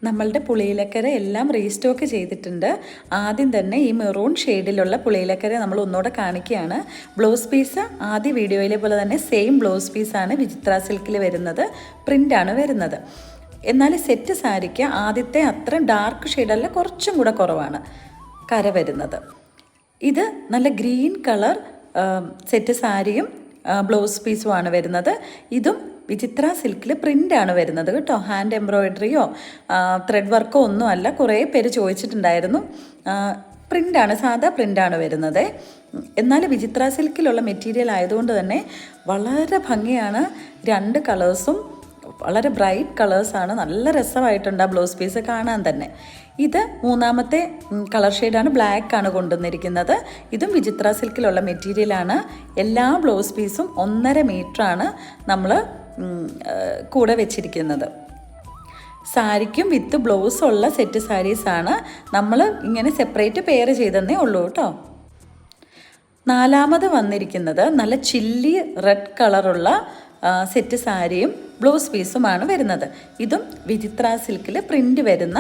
നമ്മളുടെ പുളിയിലക്കര എല്ലാം റീസ്റ്റോക്ക് ചെയ്തിട്ടുണ്ട്. ആദ്യം തന്നെ ഈ മെറൂൺ ഷെയ്ഡിലുള്ള പുളിയിലക്കര നമ്മൾ ഒന്നുകൂടെ കാണിക്കുകയാണ്. ബ്ലൗസ് പീസ് ആദ്യ വീഡിയോയിലെ പോലെ തന്നെ സെയിം ബ്ലൗസ് പീസാണ് വിചിത്ര സിൽക്കിൽ വരുന്നത്, പ്രിൻ്റാണ് വരുന്നത്. എന്നാൽ സെറ്റ് സാരിക്ക് ആദ്യത്തെ അത്ര ഡാർക്ക് ഷെയ്ഡല്ല, കുറച്ചും കൂടെ കുറവാണ് കര വരുന്നത്. ഇത് നല്ല ഗ്രീൻ കളർ സെറ്റ് സാരിയും ബ്ലൗസ് പീസുമാണ് വരുന്നത്. ഇതും വിചിത്ര സിൽക്കിൽ പ്രിൻ്റാണ് വരുന്നത് കേട്ടോ. ഹാൻഡ് എംബ്രോയിഡറിയോ ത്രെഡ് വർക്കോ ഒന്നുമല്ല. കുറേ പേര് ചോദിച്ചിട്ടുണ്ടായിരുന്നു. പ്രിൻ്റാണ്, സാധാ പ്രിൻ്റാണ് വരുന്നത്. എന്നാൽ വിചിത്ര സിൽക്കിലുള്ള മെറ്റീരിയൽ ആയതുകൊണ്ട് തന്നെ വളരെ ഭംഗിയാണ്. രണ്ട് കളേഴ്സും വളരെ ബ്രൈറ്റ് കളേഴ്സാണ്. നല്ല രസമായിട്ടുണ്ട് ആ ബ്ലൗസ് പീസ് കാണാൻ തന്നെ. ഇത് മൂന്നാമത്തെ കളർ ഷെയ്ഡാണ്, ബ്ലാക്കാണ് കൊണ്ടുവന്നിരിക്കുന്നത്. ഇതും വിചിത്ര സിൽക്കിലുള്ള മെറ്റീരിയലാണ്. എല്ലാ ബ്ലൗസ് പീസും 1.5 മീറ്ററാണ് നമ്മൾ കൂടെ വെച്ചിരിക്കുന്നത്. സാരിക്കും വിത്ത് ബ്ലൗസുള്ള സെറ്റ് സാരീസാണ്. നമ്മൾ ഇങ്ങനെ സെപ്പറേറ്റ് പെയർ ചെയ്തെന്നേ ഉള്ളൂ കേട്ടോ. നാലാമത് വന്നിരിക്കുന്നത് നല്ല ചില്ലി റെഡ് കളറുള്ള സെറ്റ് സാരിയും ബ്ലൗസ് പീസുമാണ് വരുന്നത്. ഇതും വിചിത്ര സിൽക്കിൽ പ്രിൻ്റ് വരുന്ന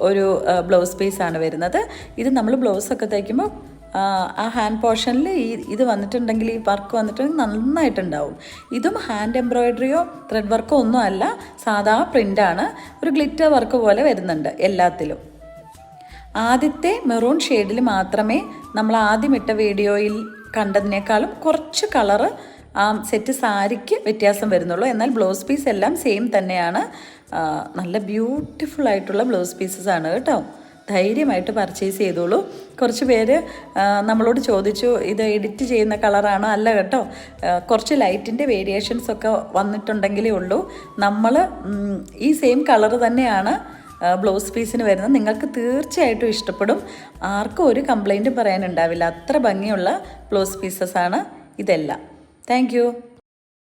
ഒരു ബ്ലൗസ് പീസാണ് വരുന്നത്. ഇത് നമ്മൾ ബ്ലൗസൊക്കെ തയ്ക്കുമ്പോൾ ആ ഹാൻഡ് പോർഷനിൽ ഇത് വന്നിട്ടുണ്ടെങ്കിൽ, ഈ വർക്ക് വന്നിട്ടുണ്ടെങ്കിൽ നന്നായിട്ടുണ്ടാവും. ഇതും ഹാൻഡ് എംബ്രോയിഡറിയോ ത്രെഡ് വർക്കോ ഒന്നും അല്ല, സാധാ പ്രിൻ്റാണ്. ഒരു ഗ്ലിറ്റർ വർക്ക് പോലെ വരുന്നുണ്ട് എല്ലാത്തിലും. ആദ്യത്തെ മെറൂൺ ഷെയ്ഡിൽ മാത്രമേ നമ്മൾ ആദ്യം ഇട്ട വീഡിയോയിൽ കണ്ടതിനേക്കാളും കുറച്ച് കളറ് ആ സെറ്റ് സാരിക്ക് വ്യത്യാസം വരുന്നുള്ളൂ. എന്നാൽ ബ്ലൗസ് പീസ് എല്ലാം സെയിം തന്നെയാണ്. നല്ല ബ്യൂട്ടിഫുൾ ആയിട്ടുള്ള ബ്ലൗസ് പീസസ് ആണ് കേട്ടോ. ധൈര്യമായിട്ട് പർച്ചേസ് ചെയ്തോളൂ. കുറച്ച് പേര് നമ്മളോട് ചോദിച്ചു ഇത് എഡിറ്റ് ചെയ്യുന്ന കളറാണോ? അല്ല കേട്ടോ, കുറച്ച് ലൈറ്റിൻ്റെ വേരിയേഷൻസ് ഒക്കെ വന്നിട്ടുണ്ടെങ്കിലേ ഉള്ളൂ. നമ്മൾ ഈ സെയിം കളർ തന്നെയാണ് ബ്ലൗസ് പീസിന് വരുന്നത്. നിങ്ങൾക്ക് തീർച്ചയായിട്ടും ഇഷ്ടപ്പെടും. ആർക്കും ഒരു കംപ്ലൈൻറ്റും പറയാനുണ്ടാവില്ല. അത്ര ഭംഗിയുള്ള ബ്ലൗസ് പീസസ് ആണ് ഇതെല്ലാം. Thank you.